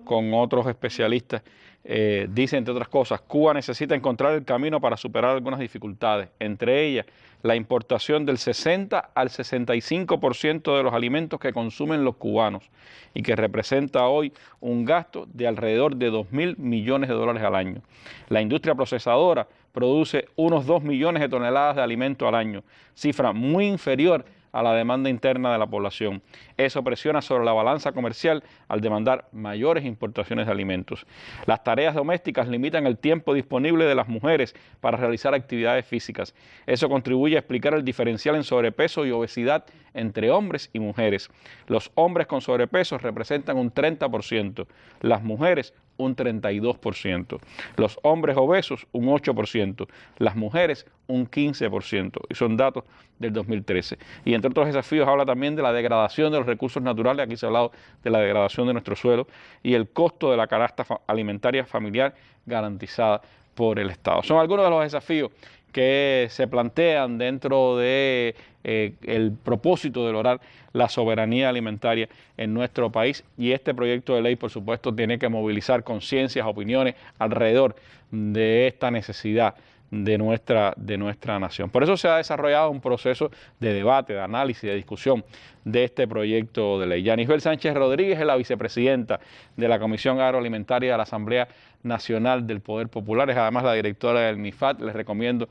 con otros especialistas, dice, entre otras cosas, Cuba necesita encontrar el camino para superar algunas dificultades, entre ellas la importación del 60 al 65% de los alimentos que consumen los cubanos, y que representa hoy un gasto de alrededor de 2.000 millones de dólares al año. La industria procesadora produce unos 2 millones de toneladas de alimentos al año, cifra muy inferior a la demanda interna de la población. Eso presiona sobre la balanza comercial al demandar mayores importaciones de alimentos. Las tareas domésticas limitan el tiempo disponible de las mujeres para realizar actividades físicas. Eso contribuye a explicar el diferencial en sobrepeso y obesidad entre hombres y mujeres. Los hombres con sobrepeso representan un 30%, las mujeres un 32%, los hombres obesos un 8%, las mujeres un 15%, y son datos del 2013. Y entre otros desafíos habla también de la degradación de los recursos naturales, aquí se ha hablado de la degradación de nuestro suelo y el costo de la canasta alimentaria familiar garantizada por el Estado. Son algunos de los desafíos que se plantean dentro de el propósito de lograr la soberanía alimentaria en nuestro país, y este proyecto de ley, por supuesto, tiene que movilizar conciencias, opiniones alrededor de esta necesidad de nuestra nación. Por eso se ha desarrollado un proceso de debate, de análisis, de discusión de este proyecto de ley. Yanisbel Sánchez Rodríguez es la vicepresidenta de la Comisión Agroalimentaria de la Asamblea Nacional del Poder Popular, es además la directora del MIFAD. Les recomiendo,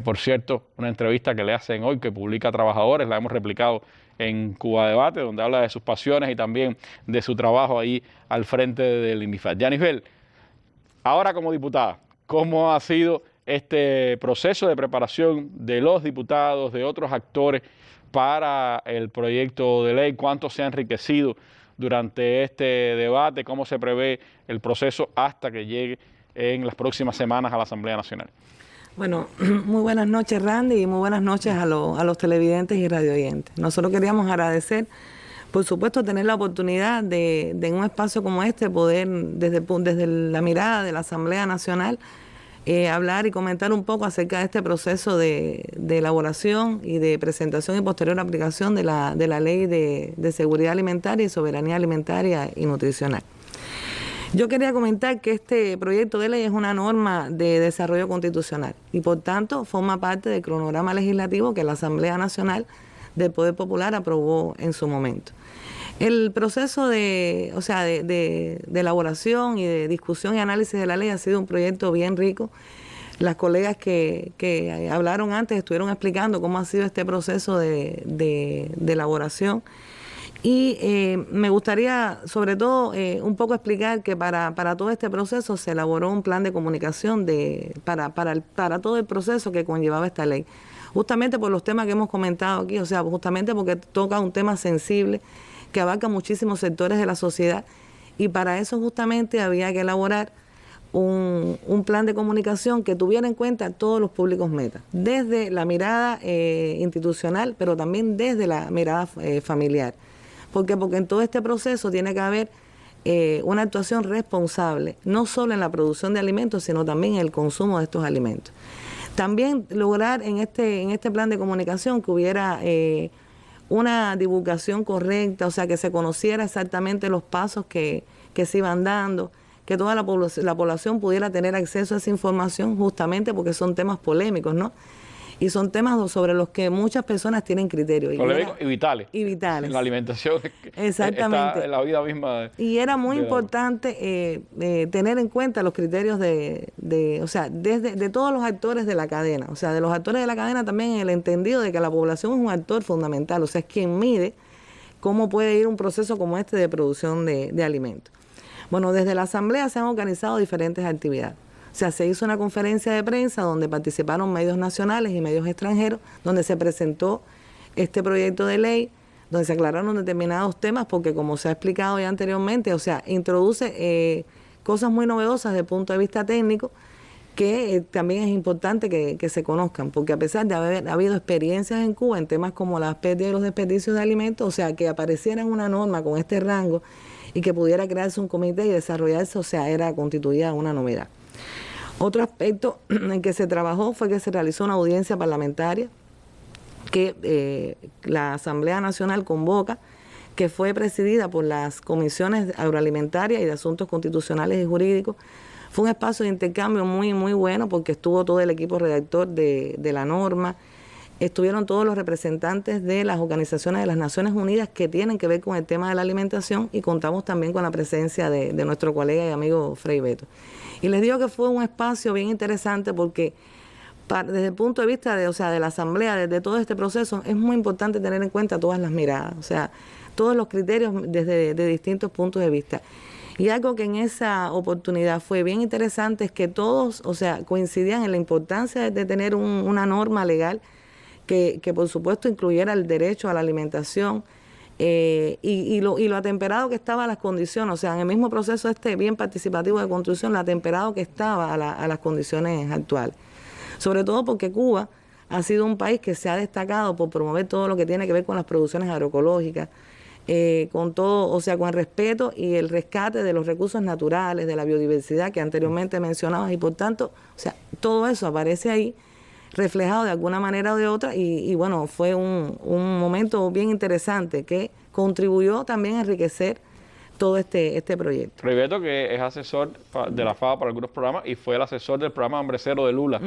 por cierto, una entrevista que le hacen hoy, que publica Trabajadores, la hemos replicado en Cuba Debate, donde habla de sus pasiones y también de su trabajo ahí al frente del MIFAD. Yanisbel, ahora como diputada, ¿cómo ha sido este proceso de preparación de los diputados, de otros actores para el proyecto de ley? ¿Cuánto se ha enriquecido durante este debate? ¿Cómo se prevé el proceso hasta que llegue en las próximas semanas a la Asamblea Nacional? Bueno, muy buenas noches, Randy, y muy buenas noches a los televidentes y radioyentes. Nosotros queríamos agradecer, por supuesto, tener la oportunidad de en un espacio como este poder, desde la mirada de la Asamblea Nacional, hablar y comentar un poco acerca de este proceso de elaboración y de presentación y posterior aplicación de la Ley de Seguridad Alimentaria y Soberanía Alimentaria y Nutricional. Yo quería comentar que este proyecto de ley es una norma de desarrollo constitucional y por tanto forma parte del cronograma legislativo que la Asamblea Nacional del Poder Popular aprobó en su momento. El proceso de elaboración y de discusión y análisis de la ley ha sido un proyecto bien rico. Las colegas que hablaron antes estuvieron explicando cómo ha sido este proceso de elaboración. Y me gustaría, sobre todo, un poco explicar que para todo este proceso se elaboró un plan de comunicación para todo el proceso que conllevaba esta ley. Justamente por los temas que hemos comentado aquí, o sea, justamente porque toca un tema sensible que abarca muchísimos sectores de la sociedad, y para eso justamente había que elaborar un plan de comunicación que tuviera en cuenta todos los públicos meta, desde la mirada institucional, pero también desde la mirada familiar. Porque en todo este proceso tiene que haber una actuación responsable, no solo en la producción de alimentos, sino también en el consumo de estos alimentos. También lograr en este plan de comunicación que hubiera una divulgación correcta, o sea, que se conociera exactamente los pasos que se iban dando, que toda la población pudiera tener acceso a esa información, justamente porque son temas polémicos, ¿no? Y son temas sobre los que muchas personas tienen criterio. Polémicos y vitales. Y vitales. La alimentación exactamente. Está en la vida misma. Y era muy importante tener en cuenta los criterios de todos los actores de la cadena. O sea, de los actores de la cadena también en el entendido de que la población es un actor fundamental. O sea, es quien mide cómo puede ir un proceso como este de producción de alimentos. Bueno, desde la Asamblea se han organizado diferentes actividades. O sea, se hizo una conferencia de prensa donde participaron medios nacionales y medios extranjeros, donde se presentó este proyecto de ley, donde se aclararon determinados temas, porque como se ha explicado ya anteriormente, o sea, introduce cosas muy novedosas desde el punto de vista técnico, que también es importante que se conozcan, porque a pesar de haber habido experiencias en Cuba en temas como las pérdidas y los desperdicios de alimentos, o sea, que apareciera una norma con este rango y que pudiera crearse un comité y desarrollarse, o sea, era constituida una novedad. Otro aspecto en que se trabajó fue que se realizó una audiencia parlamentaria que la Asamblea Nacional convoca, que fue presidida por las comisiones agroalimentarias y de asuntos constitucionales y jurídicos. Fue un espacio de intercambio muy, muy bueno porque estuvo todo el equipo redactor de la norma, estuvieron todos los representantes de las organizaciones de las Naciones Unidas que tienen que ver con el tema de la alimentación, y contamos también con la presencia de nuestro colega y amigo Frei Beto. Y les digo que fue un espacio bien interesante porque desde el punto de vista de la Asamblea, desde todo este proceso, es muy importante tener en cuenta todas las miradas, o sea, todos los criterios desde de distintos puntos de vista. Y algo que en esa oportunidad fue bien interesante es que todos, coincidían en la importancia de tener una norma legal que por supuesto incluyera el derecho a la alimentación y lo atemperado que estaba las condiciones, en el mismo proceso bien participativo de construcción, lo atemperado que estaba a las condiciones actuales. Sobre todo porque Cuba ha sido un país que se ha destacado por promover todo lo que tiene que ver con las producciones agroecológicas, con todo, con el respeto y el rescate de los recursos naturales, de la biodiversidad que anteriormente mencionabas, y por tanto, todo eso aparece ahí reflejado de alguna manera o de otra, y bueno, fue un momento bien interesante que contribuyó también a enriquecer todo este proyecto. Riveto, que es asesor de la FAO para algunos programas y fue el asesor del programa Hambre Cero de Lula,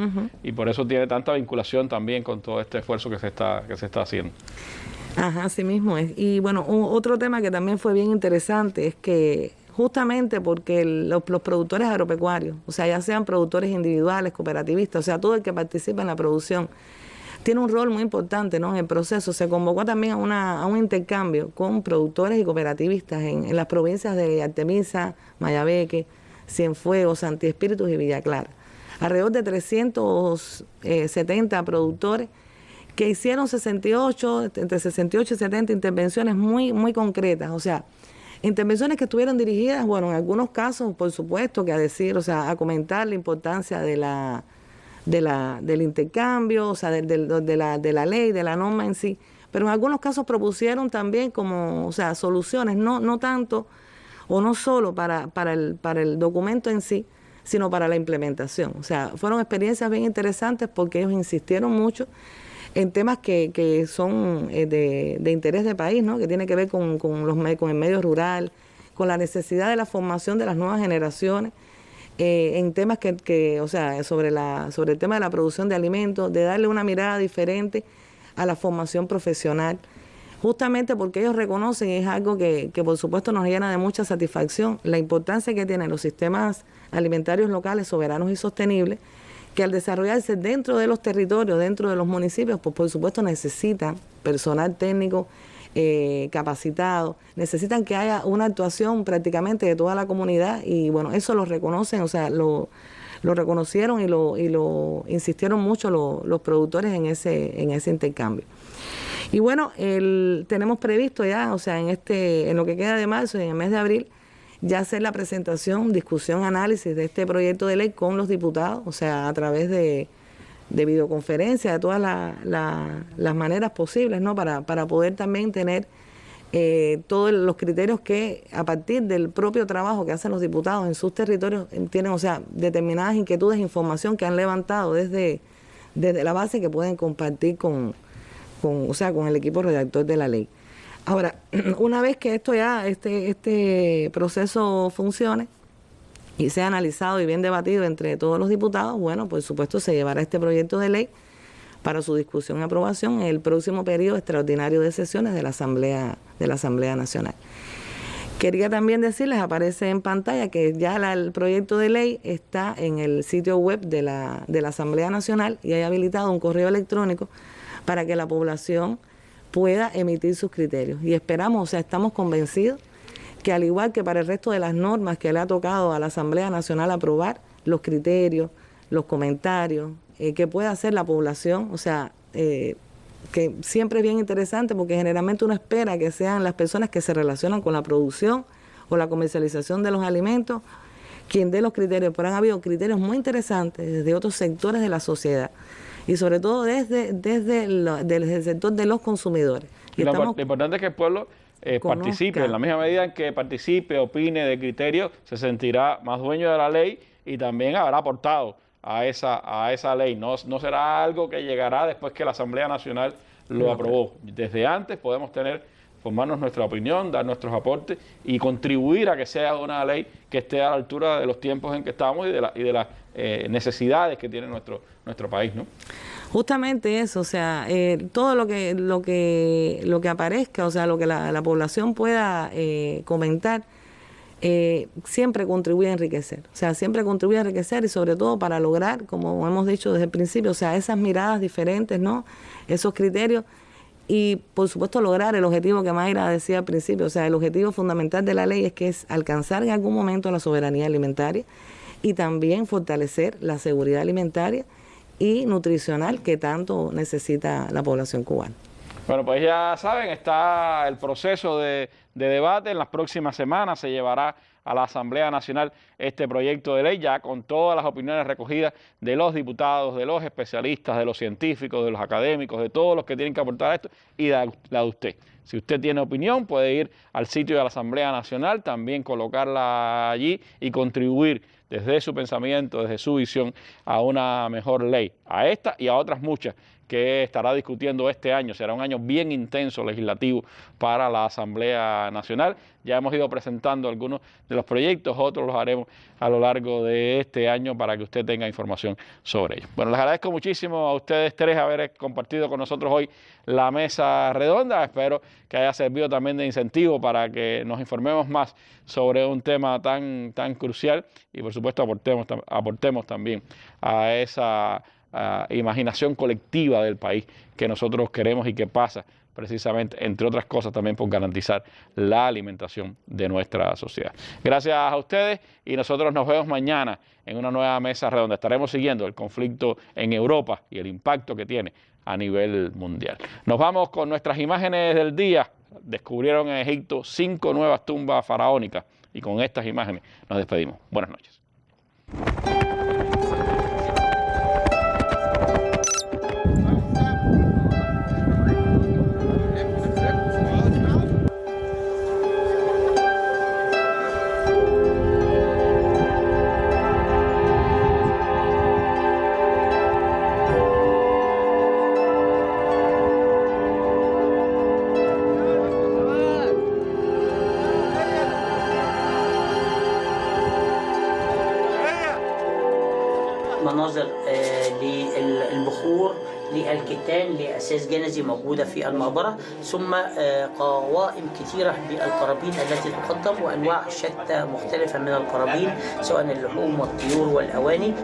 y por eso tiene tanta vinculación también con todo este esfuerzo que se está haciendo. Ajá, así mismo es. Y bueno, otro tema que también fue bien interesante es que justamente porque los productores agropecuarios, ya sean productores individuales, cooperativistas, todo el que participa en la producción, tiene un rol muy importante, ¿no?, en el proceso. Se convocó también a un intercambio con productores y cooperativistas en las provincias de Artemisa, Mayabeque, Cienfuegos, Santi Espíritus y Villa Clara. Alrededor de 370 productores que hicieron entre 68 y 70 intervenciones muy, muy concretas, intervenciones que estuvieron dirigidas, bueno, en algunos casos, por supuesto, que a comentar la importancia del intercambio, de la ley, de la norma en sí, pero en algunos casos propusieron también como, soluciones, no tanto o no solo para el documento en sí, sino para la implementación. Fueron experiencias bien interesantes porque ellos insistieron mucho en temas que son de interés del país, ¿no?, que tiene que ver con el medio rural, con la necesidad de la formación de las nuevas generaciones, en temas sobre el tema de la producción de alimentos, de darle una mirada diferente a la formación profesional, justamente porque ellos reconocen, y es algo que por supuesto nos llena de mucha satisfacción, la importancia que tienen los sistemas alimentarios locales soberanos y sostenibles, que al desarrollarse dentro de los territorios, dentro de los municipios, pues por supuesto necesitan personal técnico capacitado, necesitan que haya una actuación prácticamente de toda la comunidad, y bueno, eso lo reconocen, lo reconocieron y lo insistieron mucho los productores en ese intercambio. Y bueno, tenemos previsto ya, en lo que queda de marzo y en el mes de abril, ya hacer la presentación, discusión, análisis de este proyecto de ley con los diputados, a través de videoconferencia, de todas las maneras posibles, ¿no?, para poder también tener todos los criterios que, a partir del propio trabajo que hacen los diputados en sus territorios, tienen, determinadas inquietudes e información que han levantado desde la base, que pueden compartir con el equipo redactor de la ley. Ahora, una vez que este proceso funcione y sea analizado y bien debatido entre todos los diputados, bueno, por supuesto se llevará este proyecto de ley para su discusión y aprobación en el próximo periodo extraordinario de sesiones de la Asamblea Nacional. Quería también decirles, aparece en pantalla, que ya el proyecto de ley está en el sitio web de la Asamblea Nacional y hay habilitado un correo electrónico para que la población pueda emitir sus criterios. Y esperamos, estamos convencidos que, al igual que para el resto de las normas que le ha tocado a la Asamblea Nacional aprobar, los criterios, los comentarios, que pueda hacer la población, que siempre es bien interesante, porque generalmente uno espera que sean las personas que se relacionan con la producción o la comercialización de los alimentos quien dé los criterios, pero han habido criterios muy interesantes desde otros sectores de la sociedad, y sobre todo desde el sector de los consumidores. Y lo importante es que el pueblo participe, en la misma medida en que participe, opine de criterios, se sentirá más dueño de la ley y también habrá aportado a esa ley. No será algo que llegará después que la Asamblea Nacional lo aprobó. Desde antes podemos formarnos nuestra opinión, dar nuestros aportes y contribuir a que sea una ley que esté a la altura de los tiempos en que estamos y de las necesidades que tiene nuestro país, ¿no? Justamente eso, todo lo que aparezca, lo que la población pueda comentar, siempre contribuye a enriquecer. O sea, siempre contribuye a enriquecer y sobre todo para lograr, como hemos dicho desde el principio, o sea, esas miradas diferentes, ¿no? Esos criterios y, por supuesto, lograr el objetivo que Mayra decía al principio. O sea, el objetivo fundamental de la ley es alcanzar en algún momento la soberanía alimentaria y también fortalecer la seguridad alimentaria y nutricional que tanto necesita la población cubana. Bueno, pues ya saben, está el proceso de debate. En las próximas semanas se llevará a la Asamblea Nacional este proyecto de ley, ya con todas las opiniones recogidas de los diputados, de los especialistas, de los científicos, de los académicos, de todos los que tienen que aportar a esto y la de usted. Si usted tiene opinión, puede ir al sitio de la Asamblea Nacional, también colocarla allí y contribuir desde su pensamiento, desde su visión, a una mejor ley, a esta y a otras muchas que estará discutiendo este año. Será un año bien intenso legislativo para la Asamblea Nacional. Ya hemos ido presentando algunos de los proyectos, otros los haremos a lo largo de este año para que usted tenga información sobre ellos. Bueno, les agradezco muchísimo a ustedes tres haber compartido con nosotros hoy la mesa redonda. Espero que haya servido también de incentivo para que nos informemos más sobre un tema tan crucial y, por supuesto, aportemos también a esa imaginación colectiva del país que nosotros queremos y que pasa precisamente, entre otras cosas, también por garantizar la alimentación de nuestra sociedad. Gracias a ustedes y nosotros nos vemos mañana en una nueva mesa redonda. Estaremos siguiendo el conflicto en Europa y el impacto que tiene a nivel mundial. Nos vamos con nuestras imágenes del día. Descubrieron en Egipto 5 nuevas tumbas faraónicas y con estas imágenes nos despedimos. Buenas noches. مناظر للبخور للكتان لأساس جنزي موجودة في المقبرة، ثم قوائم كثيرة بالقرابين التي تقدم وأنواع شتى مختلفة من القرابين سواء اللحوم والطيور والأواني.